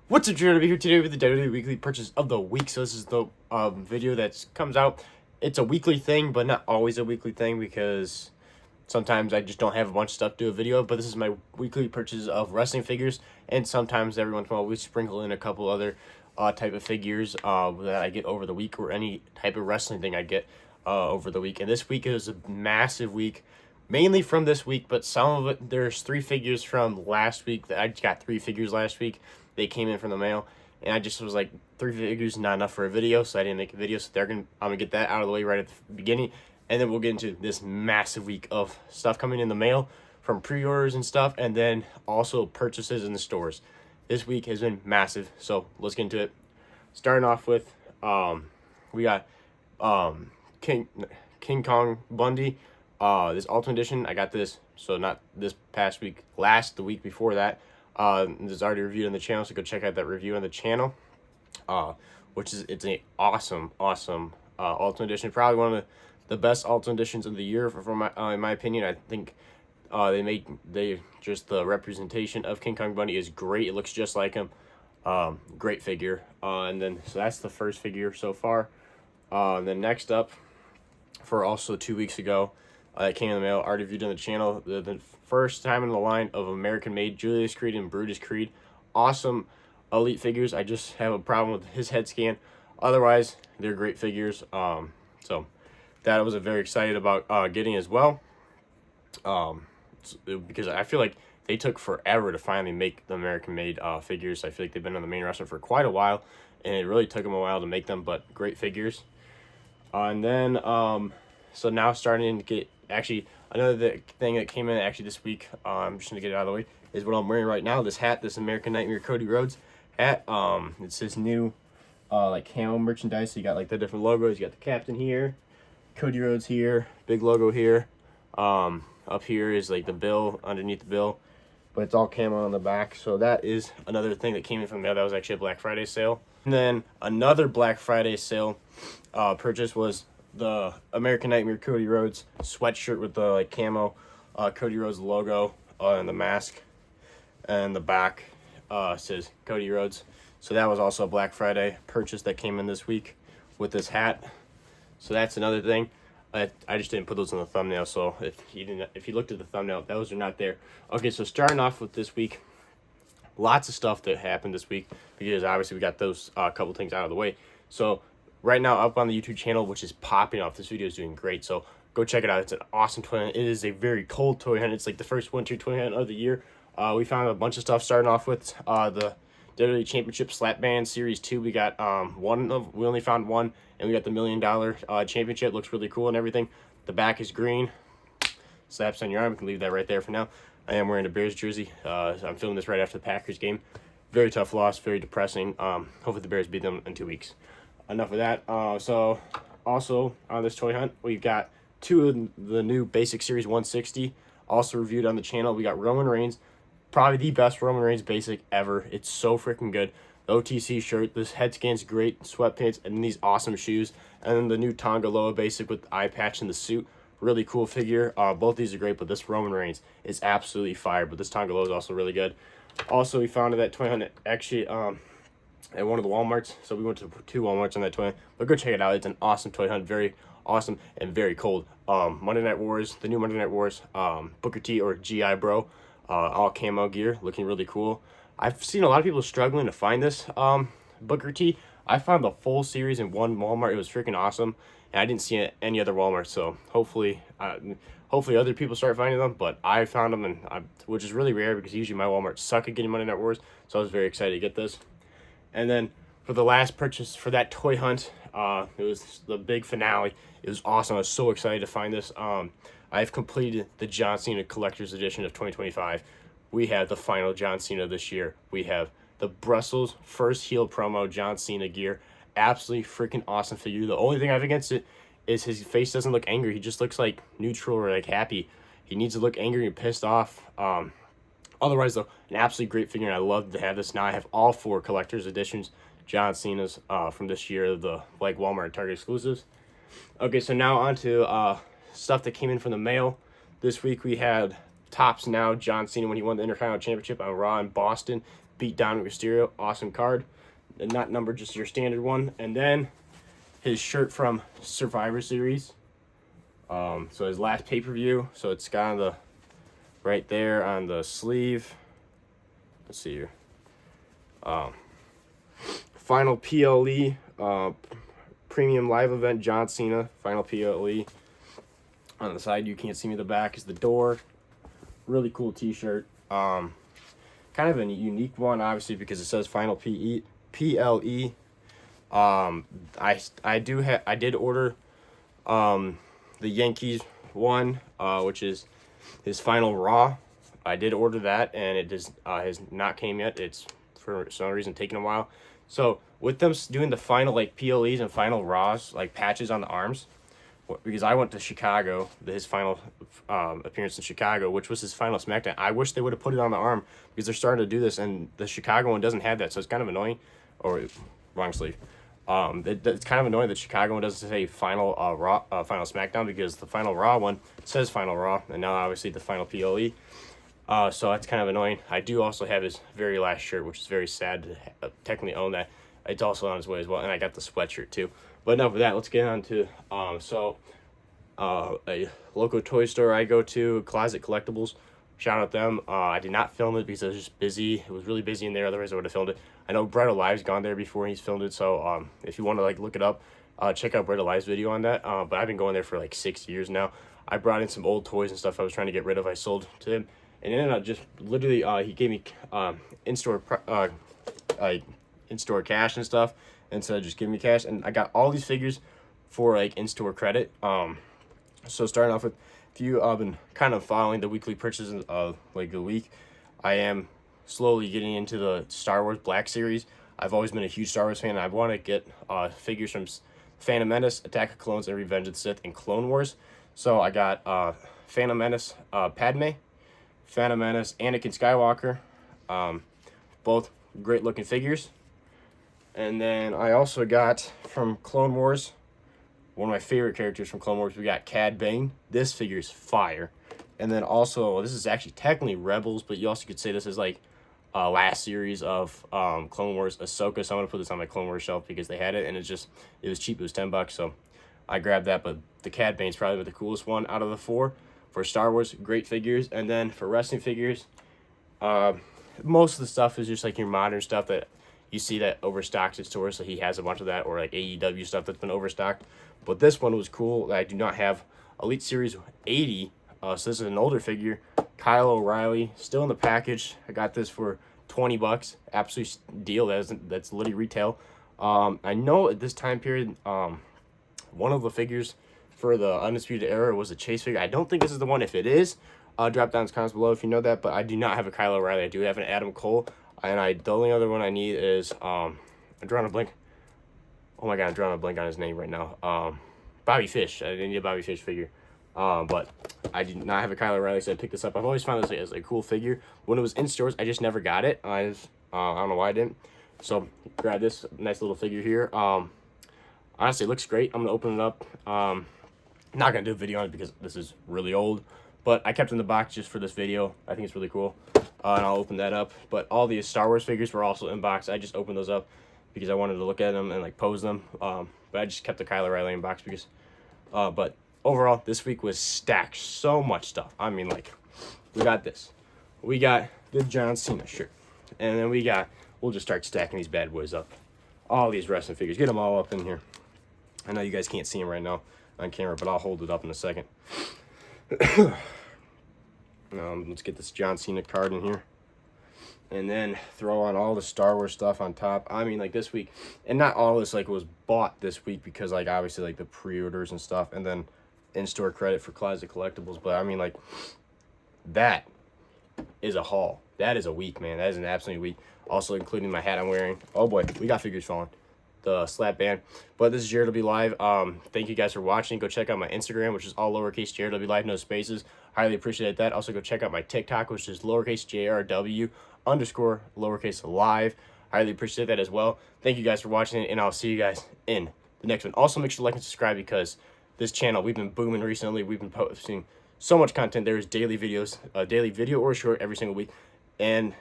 What's up, Jordan? I'll be here today with the WWE Weekly Purchase of the Week. So this is the video that comes out. It's a weekly thing, but not always a weekly thing because sometimes I just don't have a bunch of stuff to do a video of. But this is my weekly purchase of wrestling figures, and sometimes every once in a while we sprinkle in a couple other type of figures that I get over the week, or any type of wrestling thing I get over the week. And this week is a massive week, mainly from this week, but some of it, there's 3 figures from last week. That I got 3 figures last week. They came in from the mail, and I just was like, 3 figures not enough for a video, so I didn't make a video. So I'm gonna get that out of the way right at the beginning, and then we'll get into this massive week of stuff coming in the mail from pre-orders and stuff, and then also purchases in the stores. This week has been massive, so let's get into it. Starting off with we got King Kong Bundy. This Ultimate Edition, I got this, so not this past week, the week before that. This is already reviewed on the channel, so go check out that review on the channel. It's an awesome Ultimate Edition, probably one of the best Ultimate Editions of the year in my opinion. I think the representation of King Kong Bundy is great. It looks just like him. Great figure. And then so that's the first figure so far. Then next up, for also 2 weeks ago, that came in the mail, already viewed on the channel. The first time in the line of American-made Julius Creed and Brutus Creed. Awesome elite figures. I just have a problem with his head scan. Otherwise, they're great figures. So that I was very excited about getting as well. Because I feel like they took forever to finally make the American-made figures. I feel like they've been on the main roster for quite a while, and it really took them a while to make them, but great figures. And then, so now starting to get, actually, another thing that came in actually this week, I'm just going to get it out of the way, is what I'm wearing right now, this hat, this American Nightmare Cody Rhodes hat. It's this new, like, camo merchandise. So you got, like, the different logos. You got the captain here, Cody Rhodes here, big logo here. Up here is, like, the bill, underneath the bill, but it's all camo on the back. So that is another thing that came in from there. That was actually a Black Friday sale. And then another Black Friday sale purchase was the American Nightmare Cody Rhodes sweatshirt with the like camo Cody Rhodes logo and the mask, and the back says Cody Rhodes. So that was also a Black Friday purchase that came in this week with this hat. So that's another thing. I just didn't put those in the thumbnail, so if you looked at the thumbnail, those are not there. Okay, so starting off with this week, lots of stuff that happened this week, because obviously we got those couple things out of the way. So right now up on the YouTube channel, which is popping off, this video is doing great, so go check it out. It's an awesome toy hunt. It is a very cold toy hunt. It's like the first winter toy hunt of the year. We found a bunch of stuff, starting off with the WWE Championship Slap Band Series 2. We got we only found one, and we got the $1 million championship. Looks really cool and everything. The back is green, slaps on your arm. You can leave that right there for now. I am wearing a Bears jersey. I'm filming this right after the Packers game. Very tough loss, very depressing. Hopefully the Bears beat them in 2 weeks. Enough of that. So also on this toy hunt, we've got 2 of the new Basic Series 160, also reviewed on the channel. We got Roman Reigns, probably the best Roman Reigns Basic ever. It's so freaking good. The OTC shirt, this head scan's great, sweatpants, and these awesome shoes. And then the new Tonga Loa Basic with the eye patch and the suit. Really cool figure. Both these are great, but this Roman Reigns is absolutely fire. But this Tonga Loa is also really good. Also, we found that toy hunt actually at one of the Walmarts. So we went to 2 Walmarts on that toy hunt. But go check it out. It's an awesome toy hunt. Very awesome and very cold. Monday Night Wars, the new Monday Night Wars, Booker T or G.I. Bro, all camo gear, looking really cool. I've seen a lot of people struggling to find this Booker T. I found the full series in one Walmart. It was freaking awesome, and I didn't see it at any other Walmart. So hopefully other people start finding them. But I found them, which is really rare because usually my Walmarts suck at getting Monday Night Wars. So I was very excited to get this. And then for the last purchase for that toy hunt, it was the big finale. It was awesome. I was so excited to find this. I've completed the John Cena Collector's Edition of 2025. We have the final John Cena this year. We have the Brussels first heel promo John Cena gear. Absolutely freaking awesome figure. The only thing I have against it is his face doesn't look angry. He just looks like neutral or like happy. He needs to look angry and pissed off. Otherwise, though, an absolutely great figure, and I love to have this. Now I have all 4 collector's editions John Cena's from this year, the like Walmart and Target exclusives. Okay, so now on to stuff that came in from the mail. This week we had Tops now, John Cena when he won the Intercontinental Championship on Raw in Boston, beat Dominic Mysterio. Awesome card. And not numbered, just your standard one. And then his shirt from Survivor Series. So his last pay-per-view. So it's got on the right there on the sleeve. Let's see here. Final PLE, premium live event, John Cena. Final PLE. On the side, you can't see me. The back is the door. Really cool T-shirt. Kind of a unique one, obviously, because it says Final PLE. I did order the Yankees one, which is his final Raw. I did order that, and it has not came yet. It's for some reason taking a while. So with them doing the final like PLEs and final Raws, like patches on the arms, because I went to Chicago, his final appearance in Chicago, which was his final SmackDown. I wish they would have put it on the arm because they're starting to do this, and the Chicago one doesn't have that, so it's kind of annoying. Or wrong sleeve. It's kind of annoying that Chicago one doesn't say final Raw, final SmackDown, because the final Raw one says final Raw, and now obviously the final PLE. So that's kind of annoying. I do also have his very last shirt, which is very sad to technically own that. It's also on its way as well, and I got the sweatshirt too. But enough of that. Let's get on to a local toy store I go to, Closet Collectibles. Shout out them. I did not film it because I was just busy. It was really busy in there. Otherwise, I would have filmed it. I know Brett Alive's gone there before and he's filmed it. So if you want to like look it up, check out Brett Alive's video on that. But I've been going there for like 6 years now. I brought in some old toys and stuff I was trying to get rid of. I sold to him. And then just literally, he gave me in-store cash and stuff instead of just giving me cash. And I got all these figures for like in-store credit. So starting off with, if you have been kind of following the weekly purchases of like the week, I am slowly getting into the Star Wars Black Series. I've always been a huge Star Wars fan. And I want to get figures from Phantom Menace, Attack of Clones, and Revenge of the Sith, and Clone Wars. So I got Phantom Menace, Padme, Phantom Menace, Anakin Skywalker. Both great looking figures. And then I also got from Clone Wars, one of my favorite characters from Clone Wars, we got Cad Bane. This figure is fire. And then also, this is actually technically Rebels, but you also could say this is like last series of Clone Wars Ahsoka. So I'm going to put this on my Clone Wars shelf because they had it, and it was cheap. It was $10, so I grabbed that. But the Cad Bane's probably the coolest one out of the four. For Star Wars, great figures. And then for wrestling figures, most of the stuff is just like your modern stuff that you see that overstocked at stores. So he has a bunch of that, or like AEW stuff that's been overstocked. But this one was cool. I do not have Elite Series 80. So this is an older figure. Kyle O'Reilly, still in the package. I got this for $20. Absolute deal. That's literally retail. I know at this time period, one of the figures for the Undisputed Era was a Chase figure. I don't think this is the one. If it is, drop down in the comments below if you know that. But I do not have a Kyle O'Reilly. I do have an Adam Cole. And the only other one I need is, I'm drawing a blank. Oh my god, I'm drawing a blank on his name right now. Bobby Fish. I didn't need a Bobby Fish figure. But I did not have a Kyle O'Reilly, so I picked this up. I've always found this as a cool figure. When it was in stores, I just never got it. I don't know why I didn't. So, grab this nice little figure here. Honestly, it looks great. I'm going to open it up. Not going to do a video on it because this is really old. But I kept it in the box just for this video. I think it's really cool. And I'll open that up. But all these Star Wars figures were also in box. I just opened those up because I wanted to look at them and like pose them. But I just kept the Kyle O'Reilly in box because, but overall, this week was stacked. So much stuff. I mean, like, we got this. We got the John Cena shirt. And then we'll just start stacking these bad boys up. All these wrestling figures. Get them all up in here. I know you guys can't see them right now on camera, but I'll hold it up in a second. Let's get this John Cena card in here. And then throw on all the Star Wars stuff on top. I mean, like, this week, and not all this, like, was bought this week because, like, obviously, like, the pre-orders and stuff, and then in-store credit for Closet Collectibles. But, I mean, like, that is a haul. That is a week, man. That is an absolute week. Also, including my hat I'm wearing. Oh, boy, we got figures falling. The slap band. But this is Jared W Live. Thank you guys for watching. Go check out my Instagram, which is all lowercase Jared W Live, no spaces. Highly appreciate that. Also, go check out my TikTok, which is lowercase JRW _ lowercase live. Highly appreciate that as well. Thank you guys for watching, and I'll see you guys in the next one. Also, make sure to like and subscribe because this channel, we've been booming recently. We've been posting so much content. There's daily videos, a daily video or short every single week. And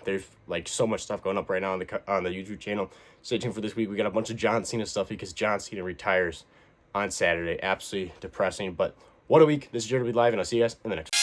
there's like so much stuff going up right now on the YouTube channel. Stay tuned for this week. We got a bunch of John Cena stuff because John Cena retires on Saturday. Absolutely depressing, but what a week. This is Jared Live, and I'll see you guys in the next one.